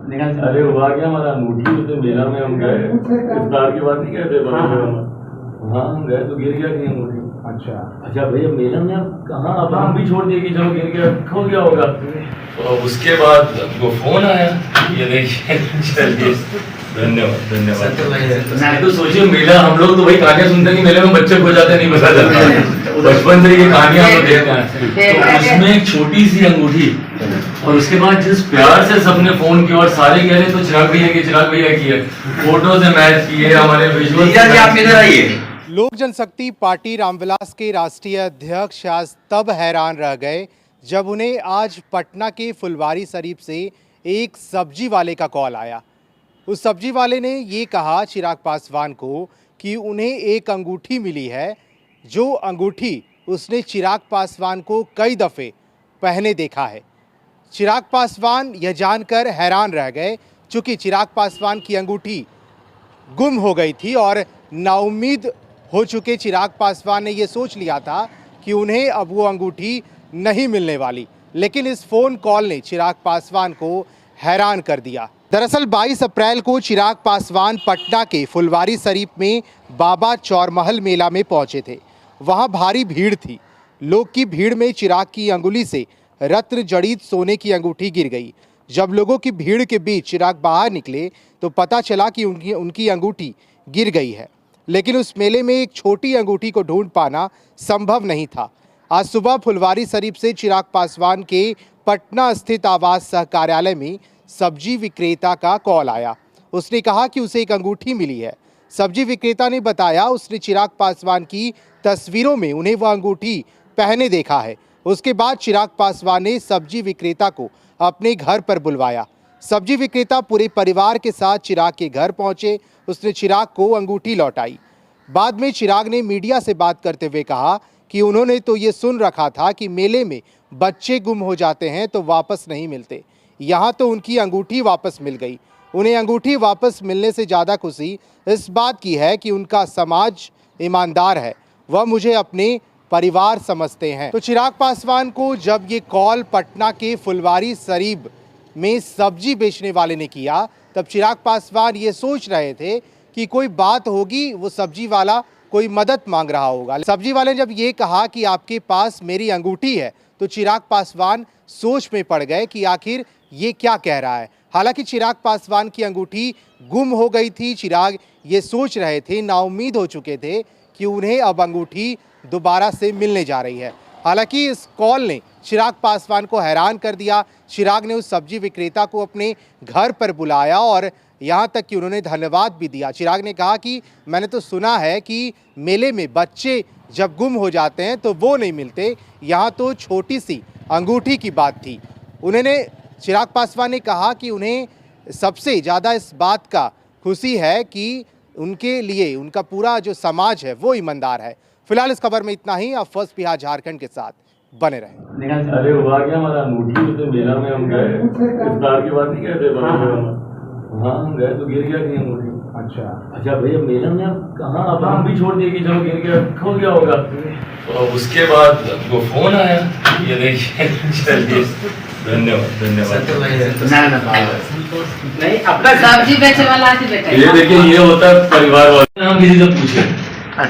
अरे हुआ क्या, हमारा अंगूठी उस दिन मेला में हम गए, इफ्तार के बाद नहीं गए थे हाँ हम गए तो गिर गया कहीं अंगूठी। अच्छा भैया मेला में आप कहाँ, अब हम भी छोड़ दिए कि चलो गिर गया खो गया होगा। तो उसके बाद वो फोन आया, ये देखिए चलिए धन्यवाद। मैं तो सोचिए मेला, हम लोग तो भाई कहानियां सुनते हैं कि मेले में बच्चे खो जाते नहीं पता चलता, बचपन से ये कहानियां हम देखते हैं। तो उसमें एक छोटी सी अंगूठी, और उसके बाद जिस प्यार से सबने फोन किया और सारे कह रहे तो चिराग भैया की है, फोटो से मैच किए हमारे विजुअल। आप इधर आइए। लोक जनशक्ति पार्टी रामविलास के राष्ट्रीय अध्यक्ष आज तब हैरान रह गए जब उन्हें आज पटना के फुलवारी शरीफ से एक सब्जी वाले का कॉल आया। उस सब्जी वाले ने ये कहा चिराग पासवान को कि उन्हें एक अंगूठी मिली है, जो अंगूठी उसने चिराग पासवान को कई दफ़े पहने देखा है। चिराग पासवान यह जानकर हैरान रह गए चूँकि चिराग पासवान की अंगूठी गुम हो गई थी और नाउम्मीद हो चुके चिराग पासवान ने यह सोच लिया था कि उन्हें अब वो अंगूठी नहीं मिलने वाली। लेकिन इस फ़ोन कॉल ने चिराग पासवान को हैरान कर दिया। दरअसल 22 अप्रैल को चिराग पासवान पटना के फुलवारी शरीफ में बाबा चौरमहल मेला में पहुंचे थे। वहां भारी भीड़ थी। लोग की भीड़ में चिराग की अंगुली से रत्न जड़ित सोने की अंगूठी गिर गई। जब लोगों की भीड़ के बीच चिराग बाहर निकले तो पता चला कि उनकी अंगूठी गिर गई है। लेकिन उस मेले में एक छोटी अंगूठी को ढूंढ पाना संभव नहीं था। आज सुबह फुलवारी शरीफ से चिराग पासवान के पटना स्थित आवास सह कार्यालय में सब्जी विक्रेता का कॉल आया। उसने कहा कि उसे एक अंगूठी मिली है। सब्जी विक्रेता ने बताया उसने चिराग पासवान की तस्वीरों में उन्हें वह अंगूठी पहने देखा है। उसके बाद चिराग पासवान ने सब्जी विक्रेता को अपने घर पर बुलवाया। सब्जी विक्रेता पूरे परिवार के साथ चिराग के घर पहुंचे। उसने चिराग को अंगूठी लौटाई। बाद में चिराग ने मीडिया से बात करते हुए कहा कि उन्होंने तो ये सुन रखा था कि मेले में बच्चे गुम हो जाते हैं तो वापस नहीं मिलते, यहाँ तो उनकी अंगूठी वापस मिल गई। उन्हें अंगूठी वापस मिलने से ज़्यादा खुशी इस बात की है कि उनका समाज ईमानदार है, वह मुझे अपने परिवार समझते हैं। तो चिराग पासवान को जब ये कॉल पटना के फुलवारी शरीफ में सब्जी बेचने वाले ने किया तब चिराग पासवान ये सोच रहे थे कि कोई बात होगी, वो सब्जी वाला कोई मदद मांग रहा होगा। सब्जी वाले ने जब ये कहा कि आपके पास मेरी अंगूठी है तो चिराग पासवान सोच में पड़ गए कि आखिर ये क्या कह रहा है। हालांकि चिराग पासवान की अंगूठी गुम हो गई थी। चिराग ये सोच रहे थे, नाउम्मीद हो चुके थे कि उन्हें अब अंगूठी दोबारा से मिलने जा रही है। हालांकि इस कॉल ने चिराग पासवान को हैरान कर दिया। चिराग ने उस सब्जी विक्रेता को अपने घर पर बुलाया और यहाँ तक कि उन्होंने धन्यवाद भी दिया। चिराग ने कहा कि मैंने तो सुना है कि मेले में बच्चे जब गुम हो जाते हैं तो वो नहीं मिलते, यहाँ तो छोटी सी अंगूठी की बात थी। उन्होंने चिराग पासवान ने कहा कि उन्हें सबसे ज़्यादा इस बात का खुशी है कि उनके लिए उनका पूरा जो समाज है वो ईमानदार है। फिलहाल इस खबर में इतना ही। अब फर्स्ट बिहार झारखंड के साथ बने रहे। अरे हुआ क्या, हमारा अंगूठी उस दिन मेला में हम गए, इफ्तार के बाद नहीं गए थे हाँ हम गए तो गिर गया कहीं अंगूठी। अच्छा भैया मेला में आप कहाँ, अब हम भी छोड़ दिए कि चलो गिर गया खो गया होगा। तो उसके बाद वो फोन आया, ये देखिए चलिए धन्यवाद। नहीं अपना सब्जी बेचे वाला ये देखिए ये होता है परिवार वाले। हम किसी से पूछे,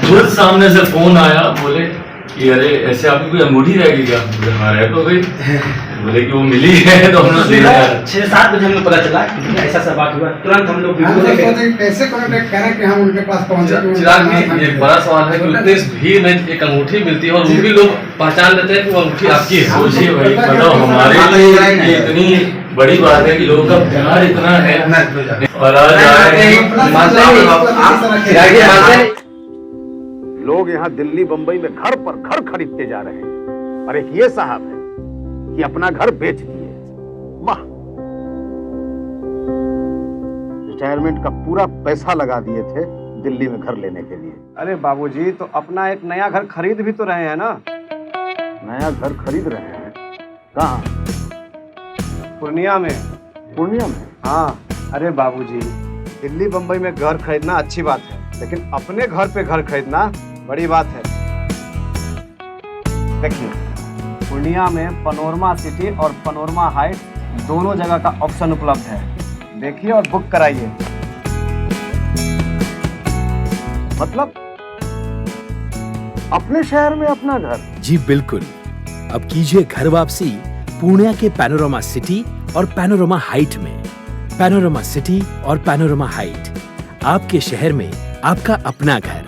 खुद सामने से फोन आया, बोले कि अरे ऐसे आपकी कोई अंगूठी रहेगी क्या? हाँ रह तो गई। बोले कि वो मिली है तो हम लोग 6-7 बजे हमें पता चला कि ऐसा सब बात हुआ। तुरंत हम लोग कैसे कॉन्टेक्ट करें कि हम उनके पास पहुंचे। चिराग जी एक बड़ा सवाल है कि उतने भीड़ में एक अंगूठी मिलती है और वो भी लोग पहचान लेते हैं कि वो अंगूठी आपकी है। सोचिए भाई, मतलब हमारे लिए ये इतनी बड़ी बात है कि लोगों का प्यार इतना है और आज लोग यहाँ दिल्ली बंबई में घर पर घर खरीदते जा रहे हैं और एक ये साहब है कि अपना घर बेच दिए। वाह, रिटायरमेंट का पूरा पैसा लगा दिए थे दिल्ली में घर लेने के लिए। अरे बाबूजी, तो अपना एक नया घर खरीद भी तो रहे हैं ना। नया घर खरीद रहे हैं? कहाँ? पूर्णिया में। पूर्णिया में? हाँ। अरे बाबूजी, दिल्ली बंबई में घर खरीदना अच्छी बात है, लेकिन अपने घर पे घर खरीदना बड़ी बात है। देखिए, पूर्णिया में पनोरमा सिटी और पनोरमा हाइट दोनों जगह का ऑप्शन उपलब्ध है। देखिए और बुक कराइए। मतलब अपने शहर में अपना घर? जी बिल्कुल। अब कीजिए घर वापसी पूर्णिया के पैनोरमा सिटी और पैनोरमा हाइट में। पैनोरमा सिटी और पैनोरमा हाइट, आपके शहर में आपका अपना घर।